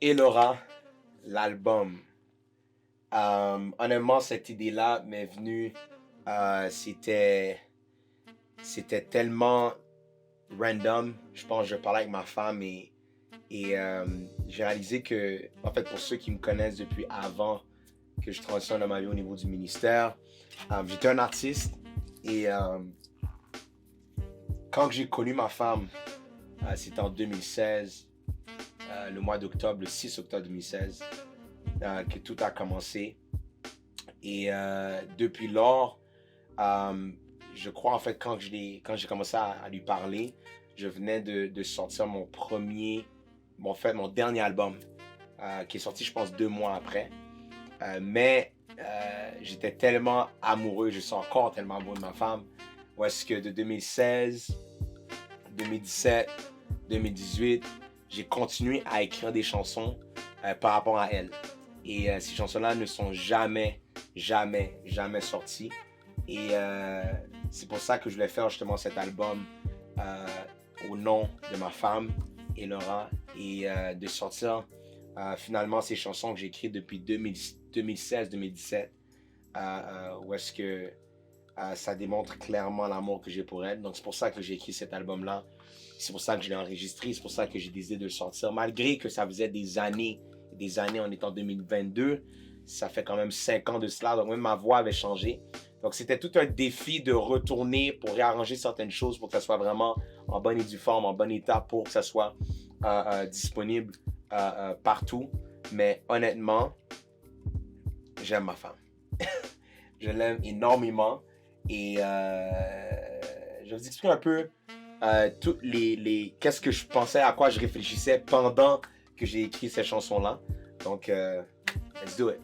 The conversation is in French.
Et Laura, l'album. Honnêtement, cette idée-là m'est venue. C'était tellement random. Je pense que je parlais avec ma femme et j'ai réalisé que, en fait, pour ceux qui me connaissent depuis avant que je transitionne dans ma vie au niveau du ministère, j'étais un artiste et quand j'ai connu ma femme, c'était en 2016, le mois d'octobre, le 6 octobre 2016, que tout a commencé. Et depuis lors, je crois en fait quand j'ai commencé à lui parler, je venais de sortir mon dernier album, qui est sorti je pense 2 mois après. Mais j'étais tellement amoureux, je suis encore tellement amoureux de ma femme, où est-ce que de 2016, 2017, 2018, j'ai continué à écrire des chansons par rapport à elle. Et ces chansons-là ne sont jamais sorties. Et c'est pour ça que je voulais faire justement cet album au nom de ma femme et Laura et de sortir finalement ces chansons que j'ai écrites depuis 2016-2017 où est-ce que ça démontre clairement l'amour que j'ai pour elle. Donc c'est pour ça que j'ai écrit cet album-là. C'est pour ça que je l'ai enregistré. C'est pour ça que j'ai décidé de le sortir. Malgré que ça faisait des années, on est en 2022. Ça fait quand même 5 ans de cela. Donc même ma voix avait changé. Donc c'était tout un défi de retourner pour réarranger certaines choses pour que ça soit vraiment en bonne et due forme, en bon état pour que ça soit disponible partout. Mais honnêtement, j'aime ma femme. Je l'aime énormément. Et je vais vous expliquer un peu toutes qu'est-ce que je pensais, à quoi je réfléchissais pendant que j'ai écrit ces chansons-là. Donc, let's do it.